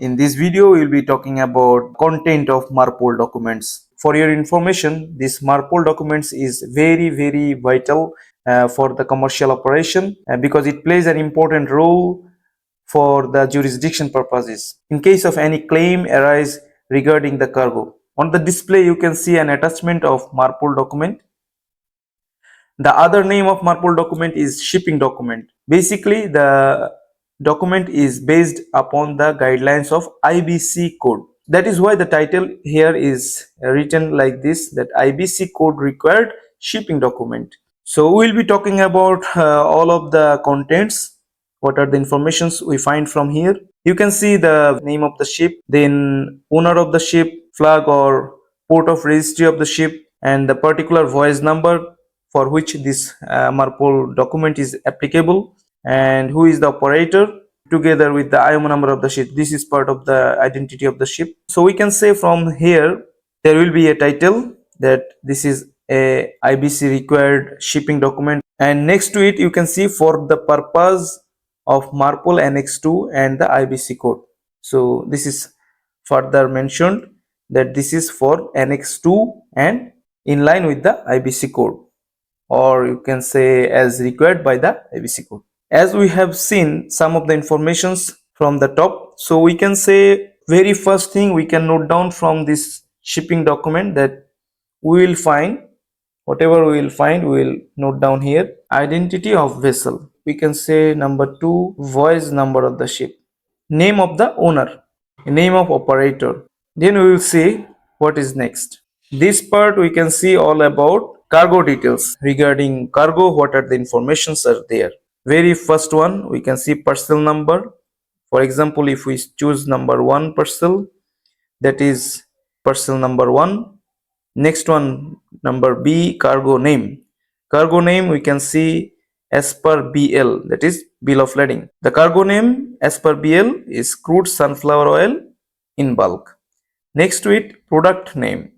In this video, we will be talking about content of Marpol documents. For your information, this Marpol documents is very vital for the commercial operation because it plays an important role for the jurisdiction purposes. In case of any claim arise regarding the cargo, on the display you can see an attachment of Marpol document. The other name of Marpol document is shipping document. Basically, the document is based upon the guidelines of IBC code. That is why the title here is written like this, that IBC code required shipping document. So we will be talking about all of the contents. What are the informations we find from here? You can see the name of the ship, then owner of the ship, flag or port of registry of the ship, and the particular voyage number for which this Marpol document is applicable, and who is the operator, together with the IMO number of the ship. This is part of the identity of the ship. So we can say from here there will be a title that this is a IBC required shipping document, and next to it you can see for the purpose of Marpol Annex II and the IBC code. So this is further mentioned that this is for Annex II and in line with the IBC code, or you can say as required by the IBC code. As we have seen some of the informations from the top, so we can say very first thing we can note down from this shipping document that we will find, whatever we will find, we will note down here. Identity of vessel, we can say number 2, voyage number of the ship, name of the owner, name of operator. Then we will see what is next. This part we can see all about cargo details. Regarding cargo, what are the informations are there. Very first one, we can see parcel number. For example, if we choose number 1 parcel, that is parcel number 1. Next one, number B, cargo name. Cargo name we can see as per BL, that is bill of lading. The cargo name as per BL is crude sunflower oil in bulk. Next to it, product name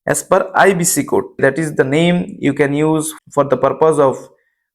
as per IBC code, that is the name you can use for the purpose of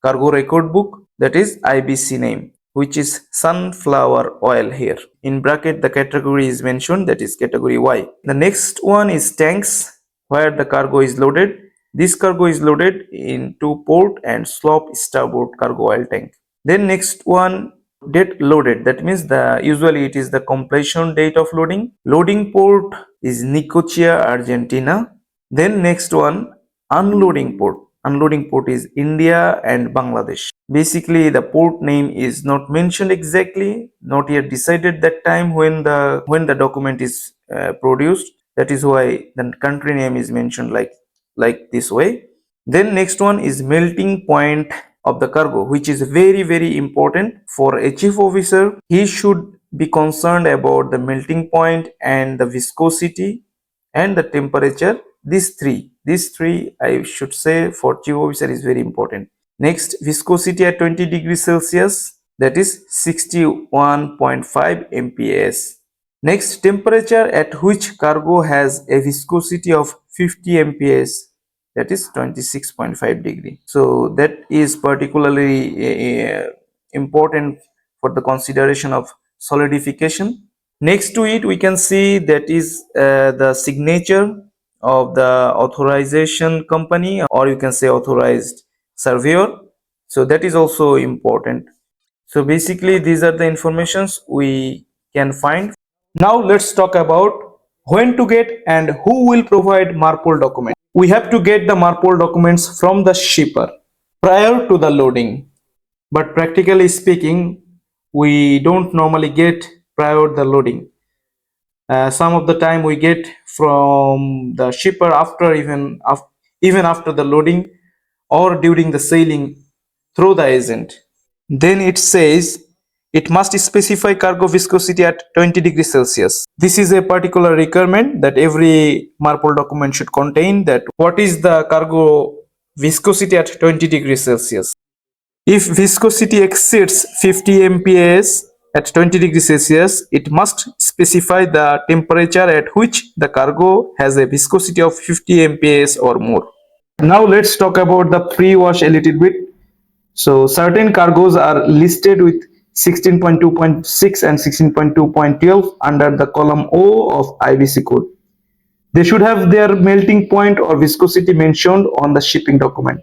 cargo record book, that is IBC name, which is sunflower oil here. In bracket the category is mentioned, that is category Y. The next one is tanks, where the cargo is loaded. This cargo is loaded into port and slope starboard cargo oil tank. Then next one, date loaded, that means the usually it is the completion date of loading. Loading port is Nicosia, Argentina. Then next one, unloading port. Unloading port is India and Bangladesh. Basically the port name is not mentioned exactly, not yet decided that time when the document is produced. That is why the country name is mentioned like this way. Then next one is melting point of the cargo, which is very important for a chief officer. He should be concerned about the melting point and the viscosity and the temperature. These three I should say for chief officer is very important. Next, viscosity at 20 degrees Celsius, that is 61.5 MPas. Next, temperature at which cargo has a viscosity of 50 MPas, that is 26.5 degree. So that is particularly important for the consideration of solidification. Next to it we can see that is the signature of the authorization company, or you can say authorized surveyor. So that is also important. So basically these are the informations we can find. Now let's talk about when to get and who will provide Marpol document. We have to get the Marpol documents from the shipper prior to the loading, but practically speaking we don't normally get prior the loading. Some of the time we get from the shipper after even after the loading or during the sailing through the agent. Then it says it must specify cargo viscosity at 20 degrees Celsius. This is a particular requirement that every Marpol document should contain, that what is the cargo viscosity at 20 degrees Celsius. If viscosity exceeds 50 MPas at 20 degrees Celsius, it must specify the temperature at which the cargo has a viscosity of 50 MPas or more. Now let's talk about the pre-wash a little bit. So certain cargoes are listed with 16.2.6 and 16.2.12 under the column O of IBC code. They should have their melting point or viscosity mentioned on the shipping document.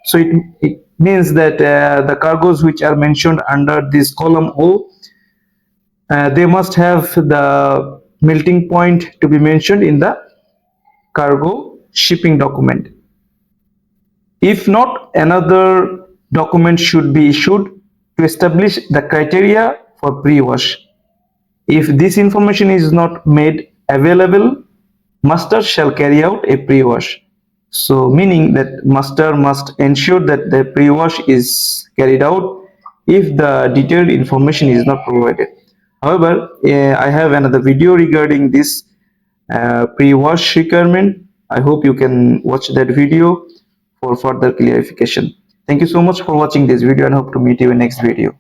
So it means that the cargoes which are mentioned under this column O, they must have the melting point to be mentioned in the cargo shipping document. If not, another document should be issued to establish the criteria for pre-wash. If this information is not made available, master shall carry out a pre-wash. So meaning that master must ensure that the pre-wash is carried out if the detailed information is not provided. However, I have another video regarding this pre-wash requirement. I hope you can watch that video for further clarification. Thank you so much for watching this video and hope to meet you in next video.